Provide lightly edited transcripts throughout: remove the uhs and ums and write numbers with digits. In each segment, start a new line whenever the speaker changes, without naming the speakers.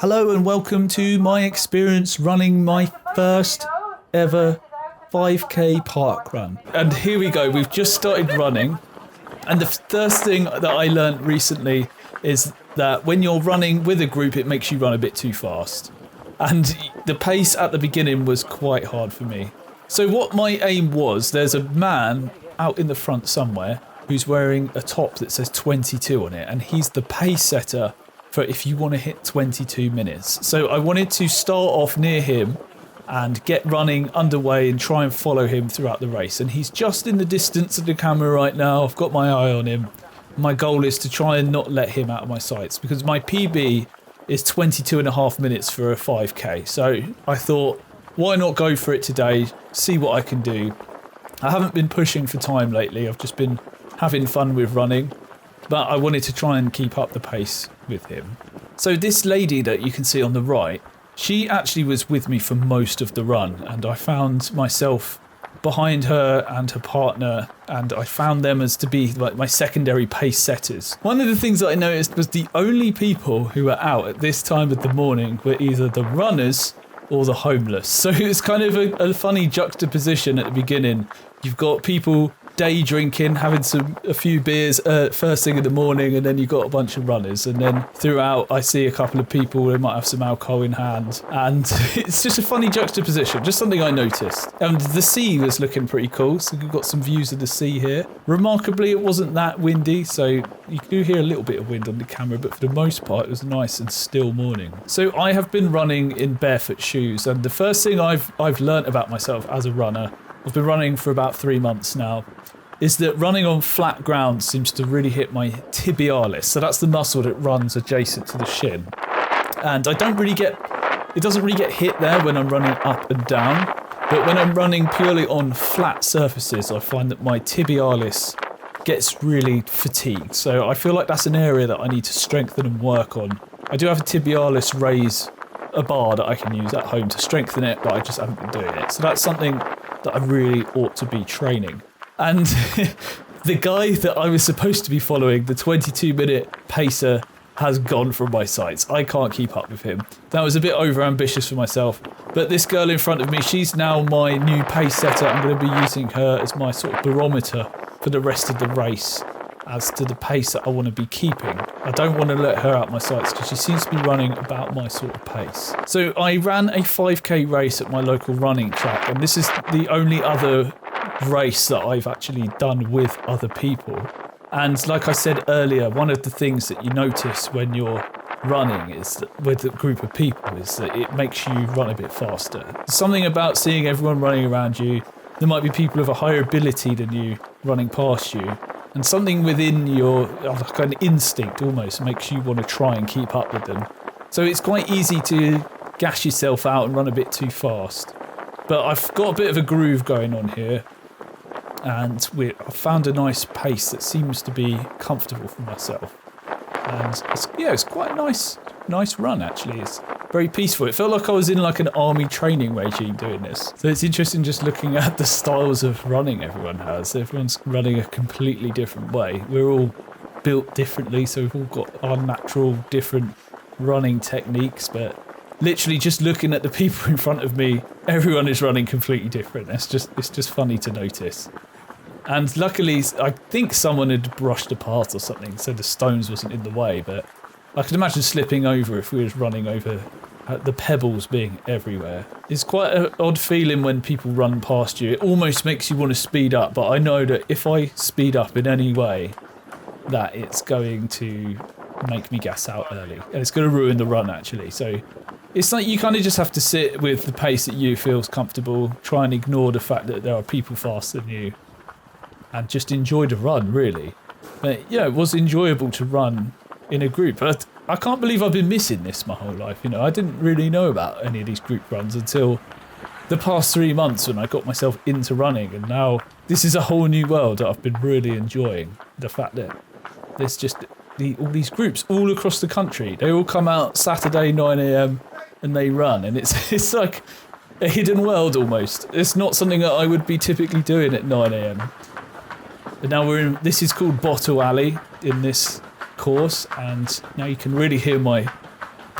Hello and welcome to my experience running my first ever 5k park run. And here we go, we've just started running. And the first thing that I learned recently is that when you're running with a group, it makes you run a bit too fast. And the pace at the beginning was quite hard for me. So what my aim was, there's a man out in the front somewhere who's wearing a top that says 22 on it. And he's the pace setter for if you want to hit 22 minutes. So I wanted to start off near him and get running underway and try and follow him throughout the race. And he's just in the distance of the camera right now. I've got my eye on him. My goal is to try and not let him out of my sights because my PB is 22 and a half minutes for a 5k. So I thought, why not go for it today, see what I can do. I haven't been pushing for time lately. I've just been having fun with running. But I wanted to try and keep up the pace with him. So this lady that you can see on the right, she actually was with me for most of the run, and I found myself behind her and her partner, and I found them as to be like my secondary pace setters. One of the things that I noticed was the only people who were out at this time of the morning were either the runners or the homeless. So it's kind of a funny juxtaposition at the beginning. You've got people day drinking, having a few beers first thing in the morning, and then you've got a bunch of runners, and then throughout I see a couple of people who might have some alcohol in hand, and it's just a funny juxtaposition, just something I noticed. And the sea was looking pretty cool, so we've got some views of the sea here. Remarkably, it wasn't that windy, so you do hear a little bit of wind on the camera, but for the most part it was a nice and still morning. So I have been running in barefoot shoes, and the first thing I've learnt about myself as a runner, I've been running for about 3 months now, is that running on flat ground seems to really hit my tibialis. So that's the muscle that runs adjacent to the shin. And it doesn't really get hit there when I'm running up and down. But when I'm running purely on flat surfaces, I find that my tibialis gets really fatigued. So I feel like that's an area that I need to strengthen and work on. I do have a tibialis raise, a bar that I can use at home to strengthen it, but I just haven't been doing it. So that's something that I really ought to be training. And the guy that I was supposed to be following, the 22-minute pacer, has gone from my sights. I can't keep up with him. That was a bit over-ambitious for myself. But this girl in front of me, she's now my new pace setter. I'm going to be using her as my sort of barometer for the rest of the race as to the pace that I want to be keeping. I don't want to let her out my sights because she seems to be running about my sort of pace. So I ran a 5k race at my local running track, and this is the only other race that I've actually done with other people. And like I said earlier, one of the things that you notice when you're running is that with a group of people is that it makes you run a bit faster. There's something about seeing everyone running around you. There might be people of a higher ability than you running past you, and something within your like an instinct almost makes you want to try and keep up with them. So it's quite easy to gash yourself out and run a bit too fast. But I've got a bit of a groove going on here, and I've found a nice pace that seems to be comfortable for myself. And it's quite a nice run actually. It's very peaceful. It felt like I was in like an army training regime doing this. So it's interesting just looking at the styles of running everyone has. Everyone's running a completely different way. We're all built differently, so we've all got our natural different running techniques, but literally just looking at the people in front of me, everyone is running completely different. It's just funny to notice. And luckily, I think someone had brushed a path or something, so the stones wasn't in the way, but I could imagine slipping over if we was running over the pebbles being everywhere. It's quite an odd feeling when people run past you. It almost makes you want to speed up, but I know that if I speed up in any way, that it's going to make me gas out early, and it's going to ruin the run actually. So it's like you kind of just have to sit with the pace that you feels comfortable, try and ignore the fact that there are people faster than you, and just enjoy the run really. But yeah, it was enjoyable to run in a group. But I can't believe I've been missing this my whole life. You know, I didn't really know about any of these group runs until the past 3 months when I got myself into running, and now this is a whole new world that I've been really enjoying. The fact that there's just all these groups all across the country. They all come out Saturday 9 a.m. and they run, and it's like a hidden world almost. It's not something that I would be typically doing at 9 a.m. But now this is called Bottle Alley in this course, and now you can really hear my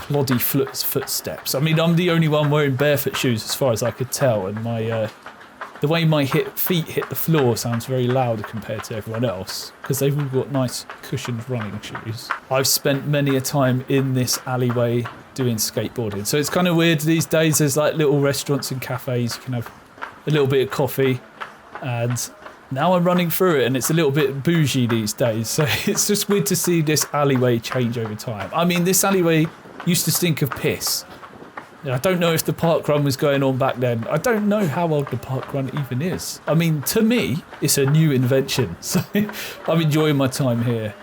ploddy footsteps. I mean, I'm the only one wearing barefoot shoes as far as I could tell, and the way my feet hit the floor sounds very loud compared to everyone else, because they've all got nice cushioned running shoes. I've spent many a time in this alleyway doing skateboarding, so it's kind of weird these days. There's like little restaurants and cafes, you can have a little bit of coffee, and now I'm running through it, and it's a little bit bougie these days, so it's just weird to see this alleyway change over time. I mean, this alleyway used to stink of piss. I don't know if the parkrun was going on back then. I don't know how old the parkrun even is. I mean, to me, it's a new invention, so I'm enjoying my time here.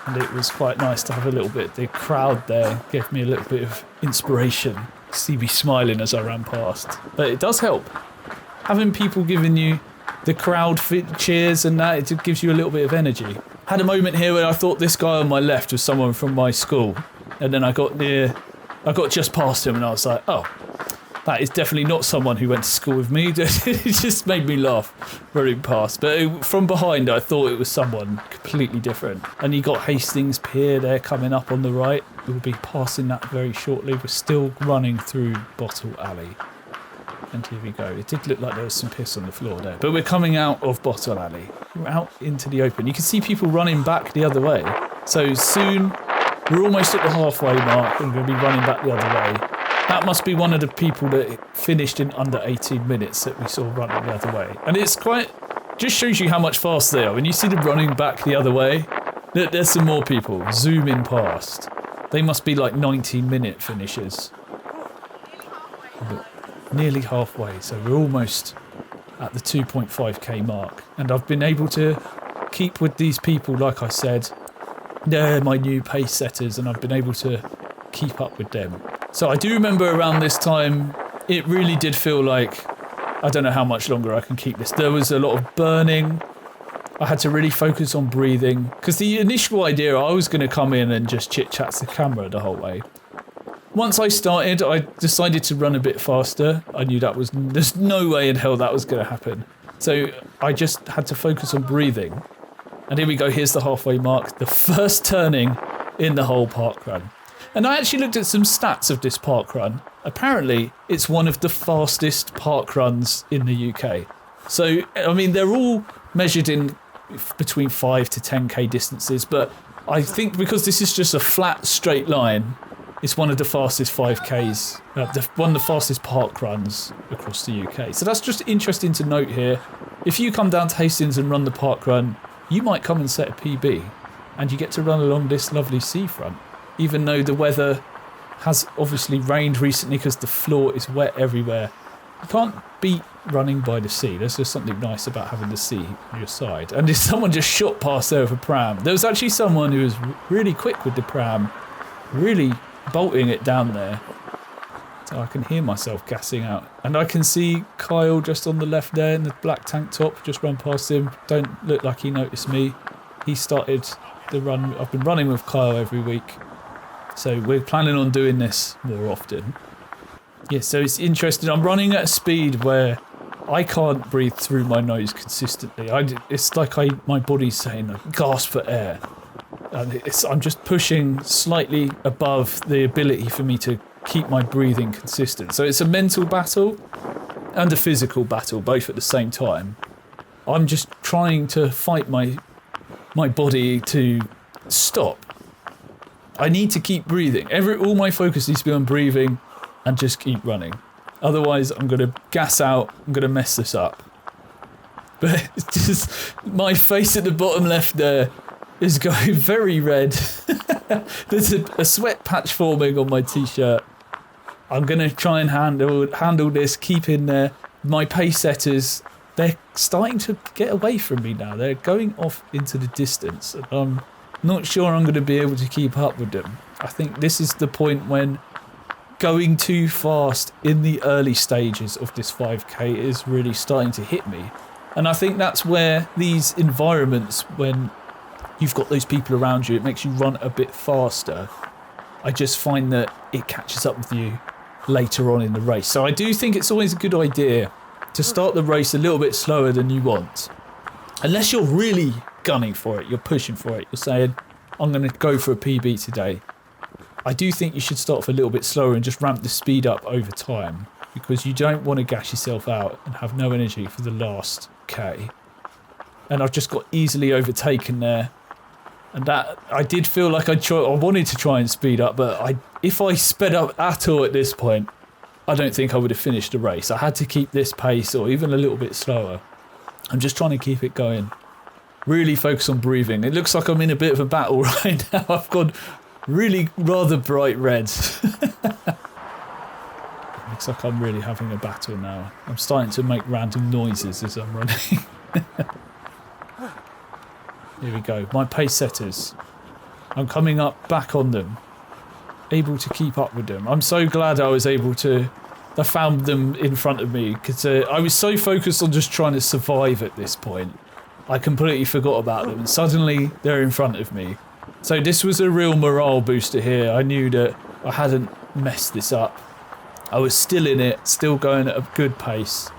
And it was quite nice to have a little bit. The crowd there gave me a little bit of inspiration. See me smiling as I ran past. But it does help. Having people giving you the crowd cheers and that, it gives you a little bit of energy. Had a moment here where I thought this guy on my left was someone from my school. And then I got just past him and I was like, oh, that is definitely not someone who went to school with me. It just made me laugh running past. But from behind, I thought it was someone completely different. And you got Hastings Pier there coming up on the right. We'll be passing that very shortly. We're still running through Bottle Alley. And here we go. It did look like there was some piss on the floor there. But we're coming out of Bottle Alley. We're out into the open. You can see people running back the other way. So soon, we're almost at the halfway mark. I'm going to be running back the other way. That must be one of the people that finished in under 18 minutes that we saw running the other way. And it's just shows you how much faster they are. When you see them running back the other way, there's some more people zooming past. They must be like 19-minute finishers. But nearly halfway, so we're almost at the 2.5k mark. And I've been able to keep with these people, like I said. They're my new pace setters, and I've been able to keep up with them. So I do remember around this time, it really did feel like, I don't know how much longer I can keep this. There was a lot of burning. I had to really focus on breathing, because the initial idea, I was going to come in and just chit-chat to the camera the whole way. Once I started, I decided to run a bit faster. I knew there's no way in hell that was going to happen. So I just had to focus on breathing. And here we go, here's the halfway mark, the first turning in the whole parkrun. And I actually looked at some stats of this parkrun. Apparently, it's one of the fastest parkruns in the UK. So, I mean, they're all measured in between 5 to 10k distances, but I think because this is just a flat, straight line, it's one of the fastest 5Ks, one of the fastest parkruns across the UK. So that's just interesting to note here. If you come down to Hastings and run the parkrun, you might come and set a PB, and you get to run along this lovely seafront, even though the weather has obviously rained recently because the floor is wet everywhere. You can't beat running by the sea. There's just something nice about having the sea on your side. And if someone just shot past there with a pram, there was actually someone who was really quick with the pram, really bolting it down there. So I can hear myself gassing out. And I can see Kyle just on the left there in the black tank top, just run past him. Don't look like he noticed me. He started the run. I've been running with Kyle every week. So we're planning on doing this more often. Yeah, so it's interesting. I'm running at a speed where I can't breathe through my nose consistently. It's like my body's saying, like, gasp for air. And I'm just pushing slightly above the ability for me to keep my breathing consistent. So it's a mental battle and a physical battle, both at the same time. I'm just trying to fight my body to stop. I need to keep breathing. All my focus needs to be on breathing and just keep running. Otherwise, I'm going to gas out. I'm going to mess this up. But it's just my face at the bottom left there is going very red. There's a sweat patch forming on my t-shirt. I'm going to try and handle this, keep in there. My pace setters, they're starting to get away from me now. They're going off into the distance. And I'm not sure I'm going to be able to keep up with them. I think this is the point when going too fast in the early stages of this 5k is really starting to hit me. And I think that's where these environments, when you've got those people around you, it makes you run a bit faster. I just find that it catches up with you later on in the race. So I do think it's always a good idea to start the race a little bit slower than you want. Unless you're really gunning for it, you're pushing for it, you're saying, I'm going to go for a PB today. I do think you should start off a little bit slower and just ramp the speed up over time, because you don't want to gas yourself out and have no energy for the last K. And I've just got easily overtaken there. And that, I did feel like I wanted to try and speed up, but if I sped up at all at this point, I don't think I would have finished the race. I had to keep this pace or even a little bit slower. I'm just trying to keep it going. Really focus on breathing. It looks like I'm in a bit of a battle right now. I've got really rather bright reds. Looks like I'm really having a battle now. I'm starting to make random noises as I'm running. Here we go. My pace setters. I'm coming up back on them. Able to keep up with them. I'm so glad I was able to... I found them in front of me because I was so focused on just trying to survive at this point. I completely forgot about them and suddenly they're in front of me. So this was a real morale booster here. I knew that I hadn't messed this up. I was still in it, still going at a good pace.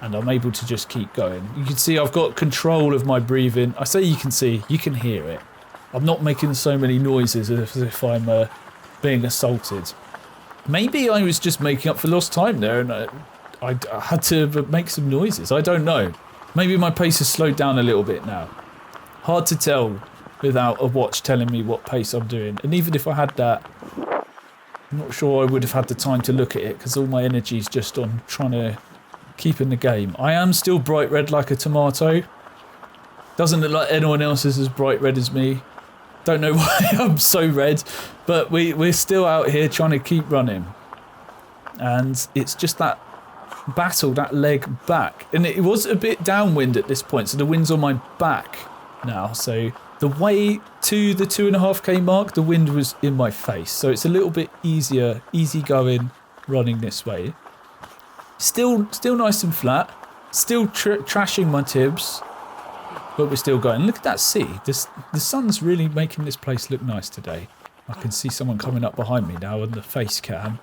And I'm able to just keep going. You can see I've got control of my breathing. I say you can see, you can hear it. I'm not making so many noises as if I'm being assaulted. Maybe I was just making up for lost time there and I had to make some noises. I don't know. Maybe my pace has slowed down a little bit now. Hard to tell without a watch telling me what pace I'm doing. And even if I had that, I'm not sure I would have had the time to look at it because all my energy's just on trying to keep in the game. I am still bright red like a tomato. Doesn't look like anyone else is as bright red as me. Don't know why I'm so red, but we're still out here trying to keep running. And it's just that battle, that leg back. And it was a bit downwind at this point, so the wind's on my back now. So the way to the 2.5k mark, the wind was in my face. So it's a little bit easier, easy going running this way. Still nice and flat. Still trashing my tibs. But we're still going. Look at that sea. The sun's really making this place look nice today. I can see someone coming up behind me now on the face cam.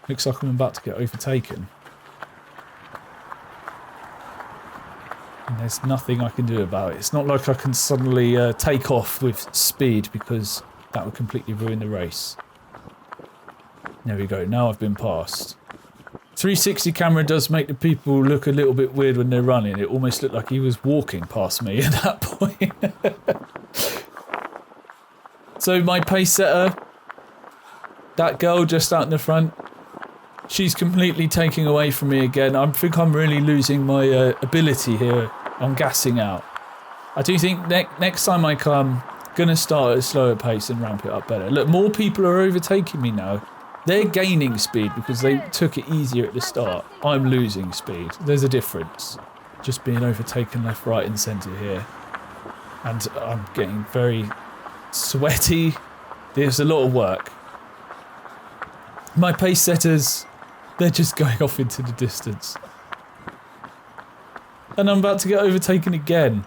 Looks like I'm about to get overtaken. And there's nothing I can do about it. It's not like I can suddenly take off with speed because that would completely ruin the race. There we go. Now I've been passed. 360 camera does make the people look a little bit weird when they're running. It almost looked like he was walking past me at that point. So my pace setter, that girl just out in the front, she's completely taking away from me again. I think I'm really losing my ability here on gassing out. I do think next time I come, gonna start at a slower pace and ramp it up better. Look, more people are overtaking me now. They're gaining speed because they took it easier at the start. I'm losing speed. There's a difference. Just being overtaken left, right and centre here. And I'm getting very sweaty. There's a lot of work. My pace setters, they're just going off into the distance. And I'm about to get overtaken again.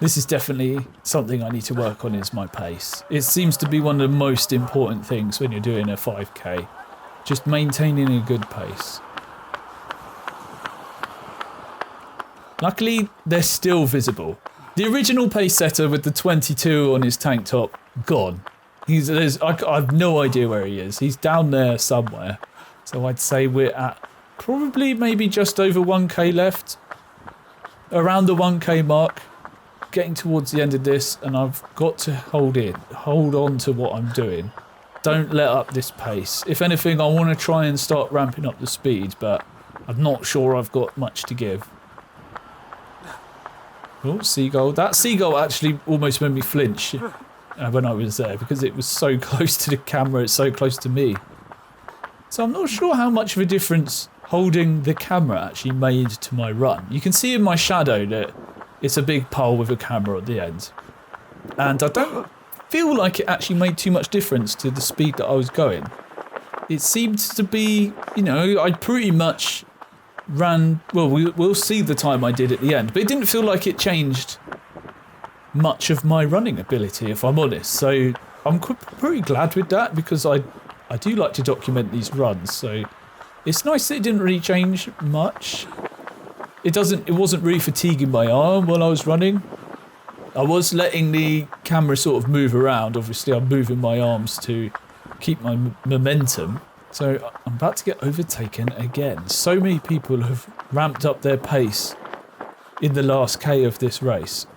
This is definitely something I need to work on, is my pace. It seems to be one of the most important things when you're doing a 5k. Just maintaining a good pace. Luckily, they're still visible. The original pace setter with the 22 on his tank top, gone. I have no idea where he is. He's down there somewhere. So I'd say we're at probably maybe just over 1k left. Around the 1k mark. Getting towards the end of this, and I've got to hold on to what I'm doing. Don't let up this pace. If anything, I want to try and start ramping up the speed, but I'm not sure I've got much to give. Oh, seagull. That seagull actually almost made me flinch when I was there because it was so close to the camera, it's so close to me. So I'm not sure how much of a difference holding the camera actually made to my run. You can see in my shadow that it's a big pole with a camera at the end. And I don't feel like it actually made too much difference to the speed that I was going. It seemed to be, you know, I pretty much ran, well, we'll see the time I did at the end, but it didn't feel like it changed much of my running ability, if I'm honest. So I'm pretty glad with that because I do like to document these runs. So it's nice that it didn't really change much. it wasn't really fatiguing my arm while I was running. I was letting the camera sort of move around. Obviously, I'm moving my arms to keep my momentum. So I'm about to get overtaken again. So many people have ramped up their pace in the last K of this race.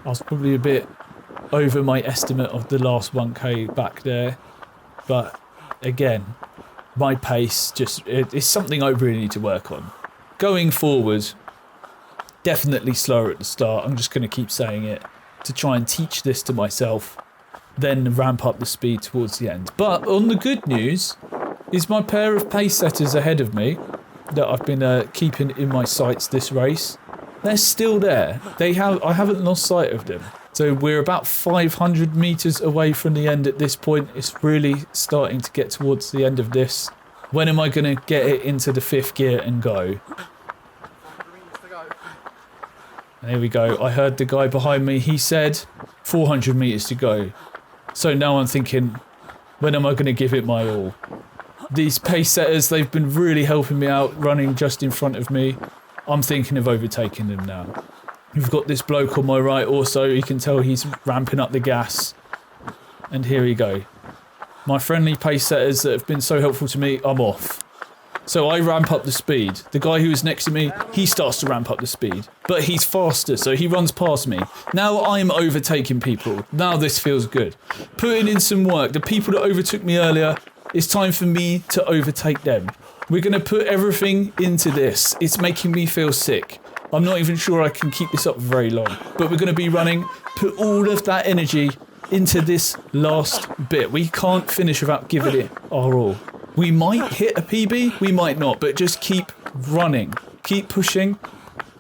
I was probably a bit over my estimate of the last 1K back there. But again, my pace it's something I really need to work on. Going forward, definitely slower at the start. I'm just going to keep saying it to try and teach this to myself, then ramp up the speed towards the end. But on the good news is my pair of pace setters ahead of me that I've been keeping in my sights this race. They're still there. I haven't lost sight of them. So we're about 500 meters away from the end at this point. It's really starting to get towards the end of this. When am I going to get it into the 5th gear and go? There we go. I heard the guy behind me. He said 400 meters to go. So now I'm thinking, when am I going to give it my all? These pace setters, they've been really helping me out, running just in front of me. I'm thinking of overtaking them now. We've got this bloke on my right also. You can tell he's ramping up the gas. And here we go. My friendly pace setters that have been so helpful to me, I'm off. So I ramp up the speed. The guy who is next to me, he starts to ramp up the speed. But he's faster, so he runs past me. Now I'm overtaking people. Now this feels good. Putting in some work. The people that overtook me earlier, it's time for me to overtake them. We're going to put everything into this. It's making me feel sick. I'm not even sure I can keep this up very long. But we're going to be running, put all of that energy into this last bit. We can't finish without giving it our all. We might hit a PB, we might not, but just keep running. Keep pushing.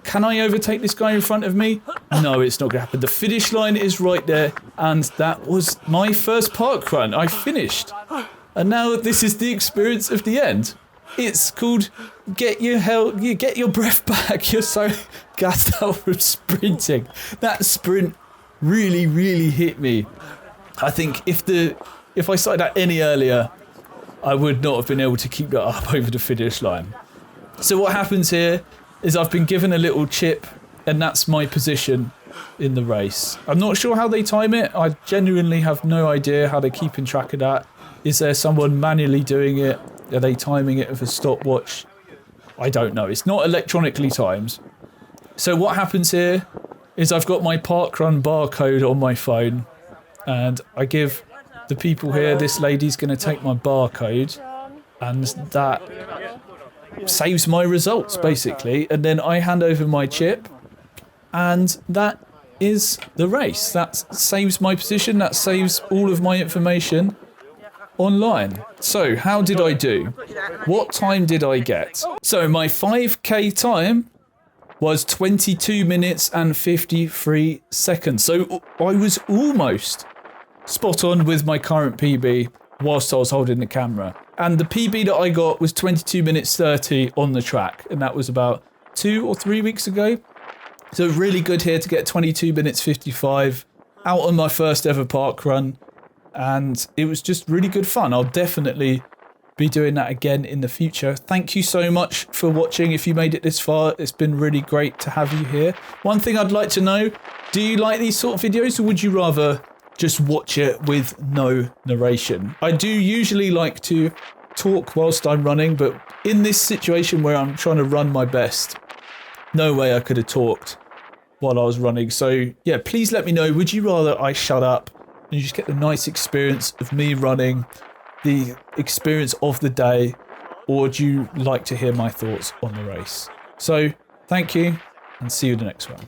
Can I overtake this guy in front of me? No, it's not going to happen. The finish line is right there, and that was my first park run. I finished. And now this is the experience of the end. It's called get your breath back. You're so gassed out from sprinting. That sprint really, really hit me. I think if I started that any earlier, I would not have been able to keep that up over the finish line. So what happens here is I've been given a little chip, and that's my position in the race. I'm not sure how they time it. I genuinely have no idea how they're keeping track of that. Is there someone manually doing it? Are they timing it with a stopwatch? I don't know. It's not electronically timed. So what happens here is I've got my Parkrun barcode on my phone, and I give the people here, this lady's going to take my barcode, and that saves my results basically, and then I hand over my chip, and that is the race. That saves my position, that saves all of my information online. So how did I do? What time did I get? So my 5k time was 22 minutes and 53 seconds. So I was almost spot on with my current PB whilst I was holding the camera. And the PB that I got was 22 minutes 30 on the track. And that was about 2 or 3 weeks ago. So really good here to get 22 minutes 55 out on my first ever park run. And it was just really good fun. I'll definitely be doing that again in the future. Thank you so much for watching. If you made it this far, it's been really great to have you here. One thing I'd like to know, do you like these sort of videos, or would you rather just watch it with no narration? I do usually like to talk whilst I'm running, but in this situation where I'm trying to run my best, no way I could have talked while I was running. So yeah, please let me know, would you rather I shut up and you just get the nice experience of me running, the experience of the day, or would you like to hear my thoughts on the race? So thank you, and see you in the next one.